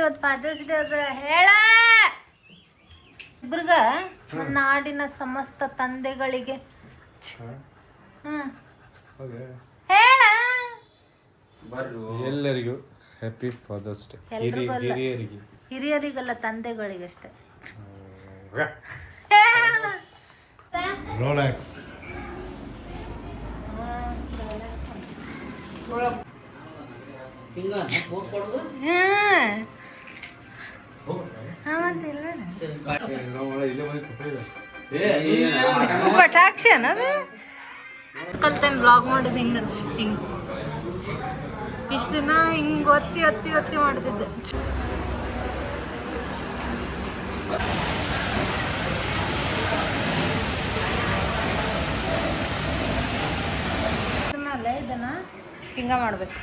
ಇವತ್ತು father's day ಅದ ಹೇಳ ಇಬ್ರಿಗ ನಾಡಿನ ಸಮಸ್ತ ತಂದೆಗಳಿಗೆ ಹೇಳ ಎಲ್ಲರಿಗೂ ಹ್ಯಾಪಿ ಫಾದರ್ಸ್ ಡೇ. ಹಿರಿಯರಿಗಲ್ಲ ತಂದೆಗಳಿಗಷ್ಟೇ. ರೋಲೆಕ್ಸ್ ಪಟಾಕ್ಷಿ ಅನ್ನೋದು ಕಲ್ತೇನೆ ಬ್ಲಾಗ್ ಮಾಡಿದ್ ಹಿಂಗ ಹಿಂಗ ಇಷ್ಟು ದಿನ ಹಿಂಗ ಒತ್ತಿ ಒತ್ತಿ ಒತ್ತಿ ಮಾಡ್ತಿದ್ದೆ. ಆಮೇಲೆ ಇದನ್ನ ಹಿಂಗ ಮಾಡ್ಬೇಕು.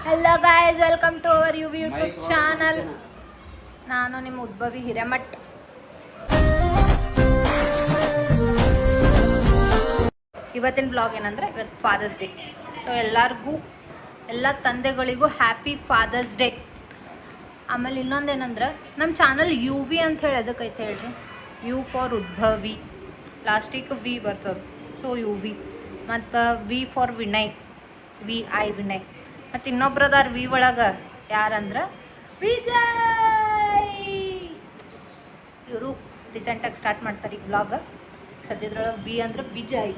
Hello guys, welcome to our YouTube channel. ನಾನು ನಿಮ್ಮ ಉದ್ಭವಿ ಹಿರೇಮಠ್. ಇವತ್ತಿನ ಬ್ಲಾಗ್ ಏನಂದ್ರೆ ಇವತ್ತು ಫಾದರ್ಸ್ ಡೇ. ಸೊ ಎಲ್ಲರಿಗೂ ಎಲ್ಲ ತಂದೆಗಳಿಗೂ ಹ್ಯಾಪಿ ಫಾದರ್ಸ್ ಡೇ. ಆಮೇಲೆ ಇನ್ನೊಂದೇನಂದ್ರೆ ನಮ್ಮ ಚಾನಲ್ ಯು ವಿ ಅಂತ ಹೇಳಿ ಅದಕ್ಕೈತೆ ಹೇಳ್ರಿ. ಯು ಫಾರ್ ಉದ್ಭವಿ, ಲಾಸ್ಟಿಗೆ ವಿ ಬರ್ತದೆ. ಸೊ ಯು ವಿ ಮತ್ತು V for Vinay, V I Vinay. ಮತ್ತು ಇನ್ನೊಬ್ರದಾರ ವಿ ಒಳಗೆ ಯಾರಂದ್ರೆ ವಿಜಯ್. ಇವರು ರೀಸೆಂಟಾಗಿ ಸ್ಟಾರ್ಟ್ ಮಾಡ್ತಾರೆ ಈ ಬ್ಲಾಗ್. ಸದ್ಯದ್ರೊಳಗೆ ವಿ ಅಂದ್ರೆ ವಿಜಯ್.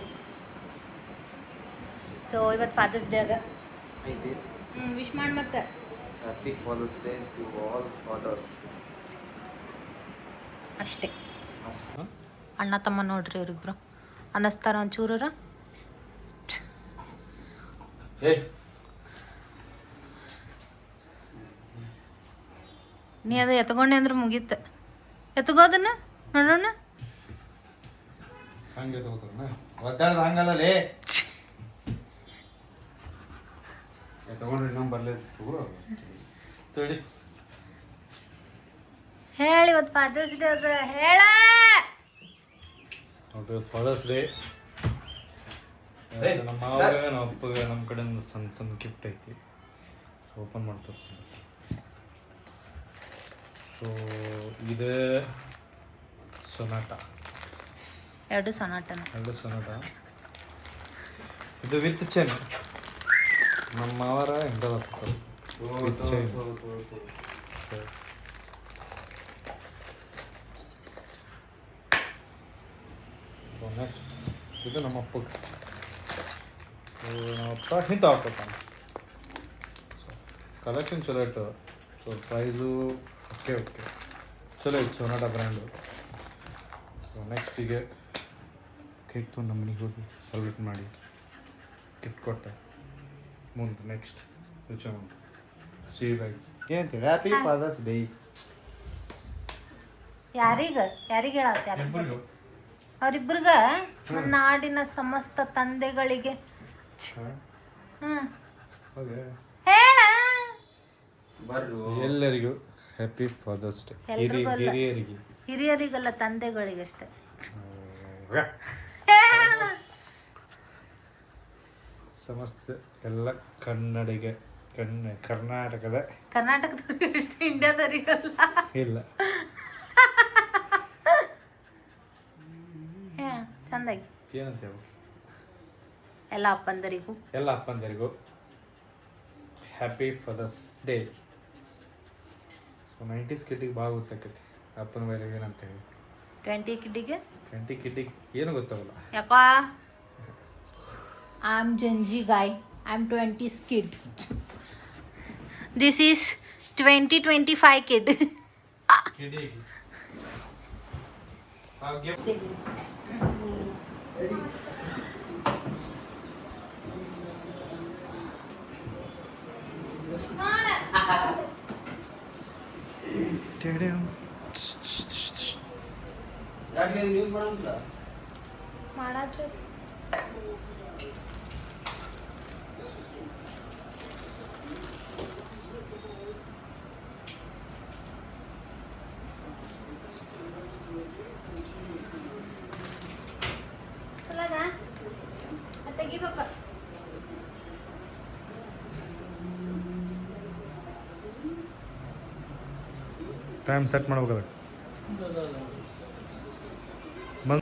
ಸೊ ಇವತ್ತು ಫಾದರ್ಸ್ ಡೇ ಅದ. ವಿಶ್ ಮಾಡಿ ಮತ್ತೆ happy fathers day to all fathers. ಅಷ್ಟೇ. ಅಣ್ಣ ತಮ್ಮ ನೋಡ್ರಿ ಇವ್ರಿಬ್ರು ಅನ್ನಿಸ್ತಾರ ಒಂಚೂರ. ನೀ ಅದು ಎತ್ಕೊಂಡೆ ಅಂದ್ರೆ ಮುಗೀತ. ಎತ್ಕೋದನ್ನ ನೋಡೋಣ. ಹಂಗೆ ತಗೋತಾರನ ಒದ್ದಾಡದ ಹಂಗಲ್ಲೇ ತಗೊಂಡ್ರೆ ಇನ್ನೊಂದು ಬರ್ಲಿ ತಡಿ. ಹೇಳಿ ಇವತ್ತು ಫಾದರ್ಸ್ ಡೇ ಅದ ಹೇಳ. ಫಾದರ್ಸ್ ಡೇ ನಮ್ಮ ಮಾವಾಗ ನಮ್ಮ ಅಪ್ಪಗೆ ನಮ್ಮ ಕಡೆಯಿಂದ ಸಣ್ಣ ಸಣ್ಣ ಗಿಫ್ಟ್ ಐತಿ. ಸೊ ಓಪನ್ ಮಾಡಿ ತೋರಿಸ್ತೀನಿ. ಸೊ ಇದು ಸೊನಾಟ, ಎರಡು ಸೊನಾಟ. ಇದು ವಿತ್ ಚೈನ್. ನಮ್ಮ ಮಾವರ ಇಂಥದ್ದು ವಿತ್ ಚೈನ್. ನೆಕ್ಸ್ಟ್ ಇದು ನಮ್ಮ ಅಪ್ಪಗೆ. ನಮ್ಮಪ್ಪ ಇಂಥ ಹಾಕೋತಾನೆ. ಸೊ ಕಲೆಕ್ಷನ್ ಚಲೋ ಇತ್ತು. ಸೊ ಪ್ರೈಸು ಓಕೆ ಚಲೋ ಇತ್ತು ಸೊನಾಟ ಬ್ರ್ಯಾಂಡು. ಸೊ ನೆಕ್ಸ್ಟ್ ಈಗ ಕೇಕ್ ತೊಗೊಂಡು ನಮ್ಮ ಮನೆಗೆ ಹೋಗಿ ಸೆಲೆಬ್ರೇಟ್ ಮಾಡಿ ಗಿಫ್ಟ್ ಕೊಟ್ಟೆ. ಮುಂದೆ ನೆಕ್ಸ್ಟ್ ರುಚಿ ಉಂಟು. ಸಿ ಗೈಸ್ ಏನಂತೀವಿ ಹ್ಯಾಪಿ ಫಾದರ್ಸ್ ಡೇ. ಯಾರಿಗೆ ಹೇಳತ್ತೆ? ಅವ್ರಿಬ್ರಿಗ ನಾಡಿನ ಸಮಸ್ತ ತಂದೆಗಳಿಗೆ ಹೇಳ. ಎಲ್ಲರಿಗೂ ಹ್ಯಾಪಿ ಫಾದರ್ಸ್ ಡೇ. ಹಿರಿಯರಿಗಲ್ಲ ತಂದೆಗಳಿಗಷ್ಟೇ. ಸಮಸ್ತ ಎಲ್ಲ ಕನ್ನಡಿಗೆ ಕರ್ನಾಟಕದ ಅಷ್ಟೇ, ಇಂಡಿಯಾದವರಿಗಲ್ಲ. ಇಲ್ಲ ಚಂದಾಗಿ ಏನಂತೇವೆ ಎಲ್ಲ ಅಪ್ಪಂದರಿಗೂ happy fathers day. So 90s ಕಿಡ್ಡಿಗೆ ಭಾಳ ಗೊತ್ತಾಕೈತಿ ಅಪ್ಪನ ಮೇಲೆ ಏನಂತೇಳಿ. 20 ಕಿಡ್ಡಿಗೆ ಏನು ಗೊತ್ತಾಗಲ್ಲ. ಯಾಕ I am Gen Z guy, I am 20s kid. This is 2025 kid. ಕಿಡ್ಡಿಗೆ ಮಾಡಾತ್ರಿ ತೆಗಿಬೇಕು. ಟೈಮ್ ಸೆಟ್ ಮಾಡ್ಬೇಕು ಅದಕ್ಕೆ ಬಂದು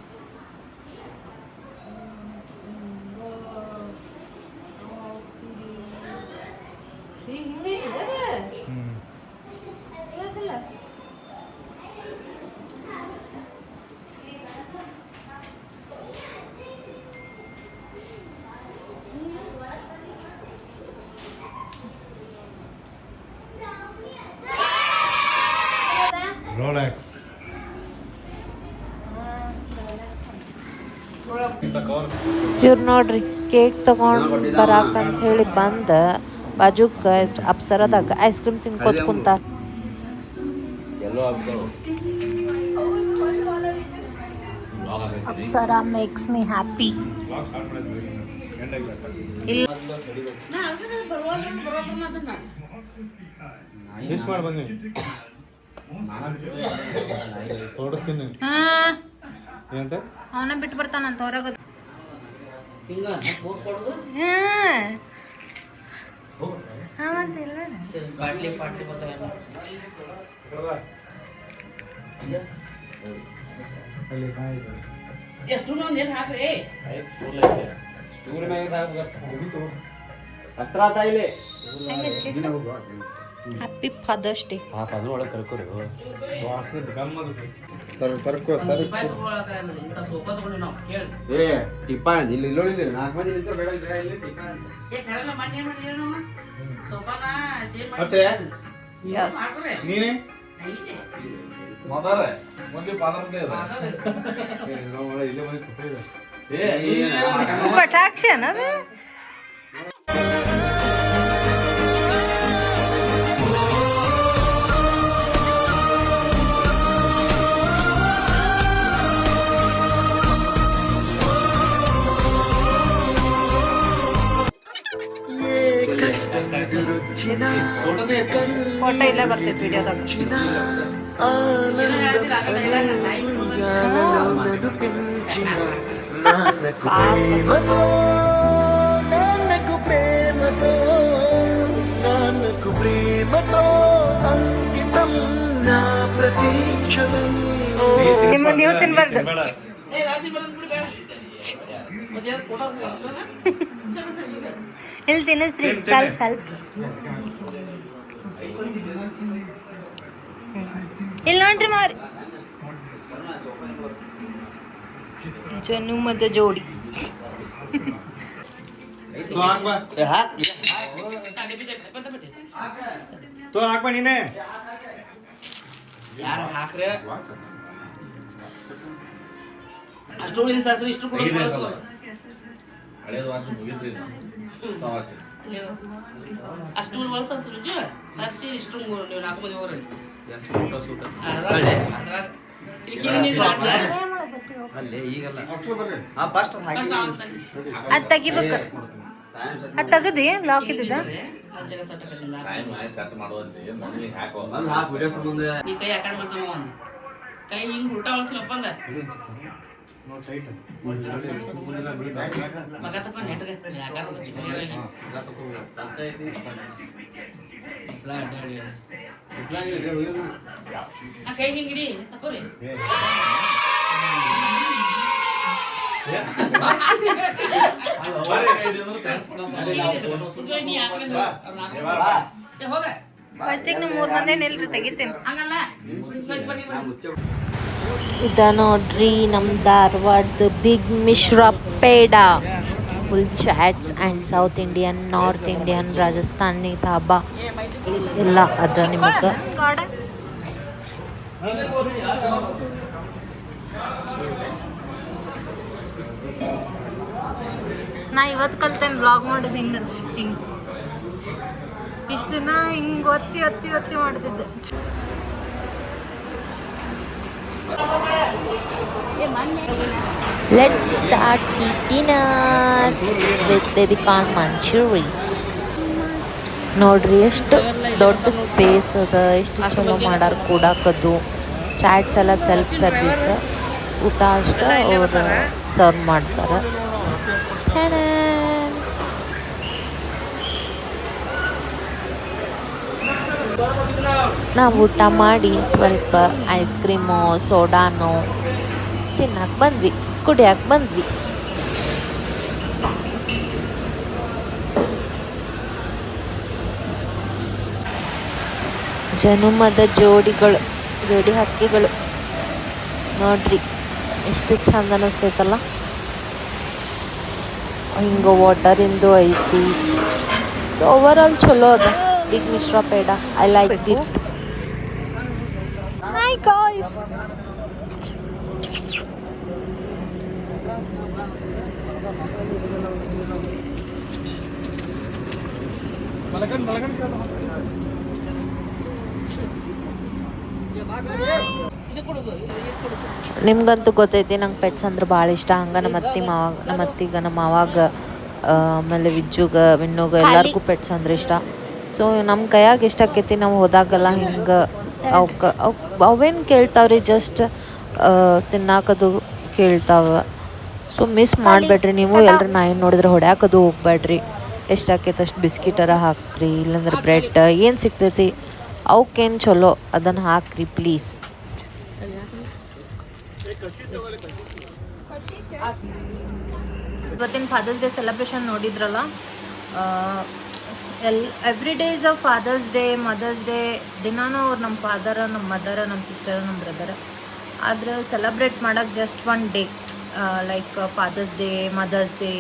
ರೋಲೆಕ್ಸ್ ಇವ್ರು ನೋಡ್ರಿ ಕೇಕ್ ತಗೊಂಡು ಬರಾಕಂತ ಹೇಳಿ ಬಂದ ಬಾಜುಕ ಅಪ್ಸರದಾಗ ಐಸ್ ಕ್ರೀಮ್ ತಿನ್ಕೋತ ಕುಂತಾರ. Apsara makes me happy. Wish ಮಾಡಿ ಬನ್ನಿ ಹೊರಡ್ತೀನಿ ಏನಂತ ಅವನ ಬಿಟ್ಟು ಬರ್ತಾನಂತ ಹೊರಗದು. Happy fathers day. ಸರ್ಕೋ ಏ ಟಿಪ್ಪಾ ಇಲ್ಲಿ ನೋಡಿದ್ದೀರಿ 4 ಮಂದಿ ನಿಂತ ಬೇಡ ಇಲ್ಲಿ ಟಿಪ್ಪಾ ನೀನೇ ಇಲ್ಲೇ ಬಂದು ಪಟಾಕ್ಷನ್ ಅದು ಫೋಟೋ ಇಲ್ಲೇ ಬರ್ತೈತಿ ವಿಡಿಯೋದಾಗ. ನಿಮ್ಮ ನೀವು ತಿನ್ಬಾರ್ದು. ಇಲ್ಲಿ ತಿನ್ನಿಸ್ರಿ ಸ್ವಲ್ಪ ಸ್ವಲ್ಪ. ಇಲ್ಲಿ ನೋಡ್ರಿ ಮಾರಿ ಜನುಮದ ಜೋಡಿ. ಹಾಕ್ಬಾ ನೀನೆ ಯಾರು ಹಾಕ್ರೆ ಅಷ್ಟು ಸರ್ ಇಷ್ಟು ಕೂಡ ಅಷ್ಟು ಬಳಸು ಸರ್ಸಿ ಇಷ್ಟು ನೀವು 4 ಮಂದಿ ಹೋಗ್ರಿ ಅದ್ ತೆಗಿಬೇಕು. ಅದ್ ತೆಗದಿ ಲಾಕ್ ಇದ್ದಿದ್ದ ಈ ಕೈ ಯಾಕಂಡ್ ಬಂದವ ಒಂದು ಕೈ ಹಿಂಗ್ ಊಟ ಹೊಳ್ಸಿನಪ್ಪ ಅಂದ ಮಗ ತಕೊಂಡ್ ನೆಟ್ಗೆ ಯಾಕಾರ ಕೈ ಹಿಂಗಿಡಿ ತಕೋರಿ ಹೋಗ ಫಸ್ಟಿಗೆ ನೀವು 3 ಮಂದಿ ನಿಲ್ರಿ ತೆಗಿತೀನಿ. ಹಂಗಲ್ಲ ಇದ ನೋಡ್ರಿ ನಮ್ಮ ಧಾರವಾಡದ big Mishra peda. Full chats and south Indian, north Indian, Rajasthani dhaba ಎಲ್ಲ ಅದ ನಿಮಗೆ. ನಾ ಇವತ್ತು ಕಲ್ತೇನೆ ಬ್ಲಾಗ್ ಮಾಡೋದು ಹಿಂಗೆ ಇಷ್ಟು ದಿನ ಹಿಂಗೆ ಒತ್ತಿ ಮಾಡ್ತಿದ್ದೆ. Let's start the dinner with baby corn manchurian. ನೋಡ್ರಿ ಎಷ್ಟು ದೊಡ್ಡ ಸ್ಪೇಸ್ ಅದ, ಎಷ್ಟು ಚಲೋ ಮಾಡಾರ ಕೂಡಾಕದು. ಚಾಟ್ಸ್ ಎಲ್ಲ ಸೆಲ್ಫ್ ಸರ್ವಿಸ್, ಊಟ ಅಷ್ಟ ಅವ್ರು ಸರ್ವ್ ಮಾಡ್ತಾರೆ. ನಾವು ಊಟ ಮಾಡಿ ಸ್ವಲ್ಪ ಐಸ್ ಕ್ರೀಮು ಸೋಡಾನು ತಿನ್ನಕ್ಕೆ ಬಂದ್ವಿ, ಕುಡಿಯಕ್ಕೆ ಬಂದ್ವಿ. ಜನುಮದ ಜೋಡಿ ಹಕ್ಕಿಗಳು ನೋಡ್ರಿ ಎಷ್ಟು ಚಂದ ಅನಿಸ್ತೈತಲ್ಲ. ಹಿಂಗೆ ವಾಟರಿಂದು ಐತಿ. ಸೊ ಓವರ್ ಆಲ್ ಚಲೋ ಅದ big Mishra peda. I like it. Hi guys, ನಿಮ್ಗಂತೂ ಗೊತ್ತೈತಿ ನಂಗೆ ಪೆಟ್ಸ್ ಅಂದ್ರೆ ಭಾಳ ಇಷ್ಟ. ಹಂಗೆ ನಮ್ಮ ಅತ್ತಿಗೆ ನಮ್ಮ ಮಾವಾಗ ಆಮೇಲೆ ವಿಣ್ಣುಗ ಎಲ್ಲರಿಗೂ ಪೆಟ್ಸ್ ಅಂದ್ರೆ ಇಷ್ಟ. ಸೊ ನಮ್ಮ ಕೈಯಾಗ ಇಷ್ಟ ಆಕೈತಿ. ನಾವು ಹೋದಾಗೆಲ್ಲ ಹಿಂಗೆ ಅವೇನು ಕೇಳ್ತಾವ್ರಿ, ಜಸ್ಟ್ ತಿನ್ನಾಕದು ಕೇಳ್ತಾವ. ಸೊ ಮಿಸ್ ಮಾಡಬೇಡ್ರಿ ನೀವು. ಎಲ್ಲರೂ ನಾಯಿ ನೋಡಿದ್ರೆ ಹೊಡ್ಯಾಕದು ಹೋಗ್ಬೇಡ್ರಿ. ಎಷ್ಟಾಕೈತೆ ಅಷ್ಟು ಬಿಸ್ಕಿಟರ ಹಾಕ್ರಿ, ಇಲ್ಲಾಂದ್ರೆ ಬ್ರೆಡ್ ಏನು ಸಿಗ್ತೈತಿ ಅವಕ್ಕೇನು ಚಲೋ ಅದನ್ನು ಹಾಕ್ರಿ ಪ್ಲೀಸ್. ಇವತ್ತಿನ ಫಾದರ್ಸ್ ಡೇ ಸೆಲೆಬ್ರೇಷನ್ ನೋಡಿದ್ರಲ್ಲ. Every day is a father's day, mother's day. ದಿನಾನೂ ಅವ್ರು ನಮ್ಮ ಫಾದರ, ನಮ್ಮ ಮದರ, ನಮ್ಮ ಸಿಸ್ಟರ, ನಮ್ಮ ಬ್ರದರ. ಆದ್ರೆ ಸೆಲೆಬ್ರೇಟ್ ಮಾಡೋಕ್ಕೆ just one day, like fathers day, mother's day,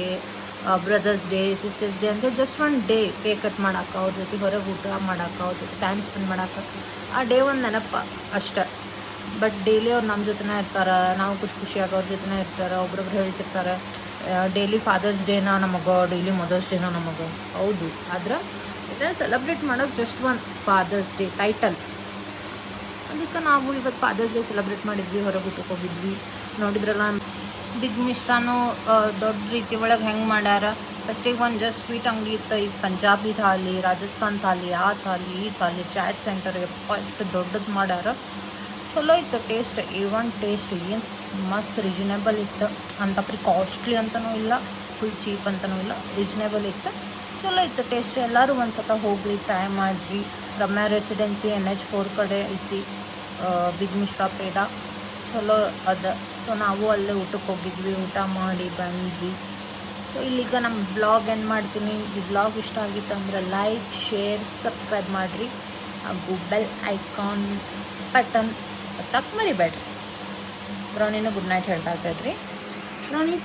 brothers day, sisters day ಅಂತ just one day cake cut ಮಾಡೋಕೆ, ಅವ್ರ ಜೊತೆ ಹೊರಗೆ ಊಟ ಮಾಡೋಕೆ, ಅವ್ರ ಜೊತೆ ಟೈಮ್ ಸ್ಪೆಂಡ್ ಮಾಡೋಕೆ, ಆ ಡೇ ಒಂದು ನೆನಪು ಅಷ್ಟೆ. ಬಟ್ ಡೈಲಿ ಅವ್ರು ನಮ್ಮ ಜೊತೆನೇ ಇರ್ತಾರೆ, ನಾವು ಖುಷಿಯಾಗಿ ಅವ್ರ ಜೊತೆನೇ ಇರ್ತಾರೆ. ಒಬ್ರೊಬ್ರು ಹೇಳ್ತಿರ್ತಾರೆ ಡೈಲಿ ಫಾದರ್ಸ್ ಡೇನ ನಮಗೆ, ಡೈಲಿ ಮದರ್ಸ್ ಡೇನ ನಮಗೆ. ಹೌದು, ಆದ್ರೆ ಇದನ್ನು ಸೆಲೆಬ್ರೇಟ್ ಮಾಡೋಕ್ಕೆ just one father's day title. ಅದಕ್ಕೆ ನಾವು ಇವತ್ತು ಫಾದರ್ಸ್ ಡೇ ಸೆಲೆಬ್ರೇಟ್ ಮಾಡಿದ್ವಿ, ಹೊರಗೆ ಊಟಕ್ಕೆ ಹೋಗಿದ್ವಿ. ನೋಡಿದ್ರಲ್ಲ ಬಿಗ್ ಮಿಶ್ರಾನು ದೊಡ್ಡ ರೀತಿ ಒಳಗೆ ಹೆಂಗೆ ಮಾಡ್ಯಾರ. ಫಸ್ಟಿಗೆ ಒಂದು ಜಸ್ಟ್ ಸ್ವೀಟ್ ಅಂಗಡಿ ಇತ್ತು, ಈಗ ಪಂಜಾಬಿ ಥಾಲಿ, ರಾಜಸ್ಥಾನ್ ಥಾಲಿ, ಆ ಥಾಲಿ ಈ ಥಾಲಿ, ಚಾಟ್ ಸೆಂಟರ್ ಎಷ್ಟು ದೊಡ್ಡದು ಮಾಡ್ಯಾರ. ಚಲೋ ಇತ್ತು ಟೇಸ್ಟ್, ಟೇಸ್ಟ್ ಏನು ಮಸ್ತ್ ರೀಸನೇಬಲ್ ಇತ್ತು. ಅಂತ ಕಾಸ್ಟ್ಲಿ ಅಂತನೂ ಇಲ್ಲ, ಫುಲ್ ಚೀಪ್ ಅಂತನೂ ಇಲ್ಲ, ರೀಸನೇಬಲ್ ಇತ್ತು. ಚಲೋ ಇತ್ತು ಟೇಸ್ಟ್. ಎಲ್ಲರೂ ಒಂದು ಸತ ಹೋಗ್ರಿ, ಟ್ರೈ ಮಾಡಿರಿ. ರಮ್ಯಾ ರೆಸಿಡೆನ್ಸಿ NH4 ಕಡೆ ಐತಿ ಬಿಗ್ ಮಿಶ್ರಾ ಪೇಡ, ಚಲೋ ಅದ. ಸೊ ನಾವು ಅಲ್ಲೇ ಊಟಕ್ಕೆ ಹೋಗಿದ್ವಿ, ಊಟ ಮಾಡಿ ಬಂದ್ವಿ. ಸೊ ಇಲ್ಲಿಗ ನಮ್ಮ ಬ್ಲಾಗ್ ಎಂಡ್ ಮಾಡ್ತೀನಿ. ಈ ಬ್ಲಾಗ್ ಇಷ್ಟ ಆಗಿತ್ತು ಅಂದರೆ ಲೈಕ್, ಶೇರ್, ಸಬ್ಸ್ಕ್ರೈಬ್ ಮಾಡಿರಿ. ಹಾಗೂ ಬೆಲ್ ಐಕಾನ್ ಬಟನ್ ತಕ್ಕ ಮರಿಬೇಡ್ರಿ. ಬ್ರೌನಿನೂ ಗುಡ್ ನೈಟ್ ಹೇಳ್ತಾ ಇರ್ತೈತ್ರಿ. Browny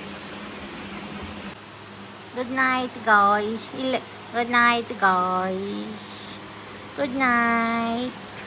good night guys. ಇಲ್ಲ, good night guys, good night.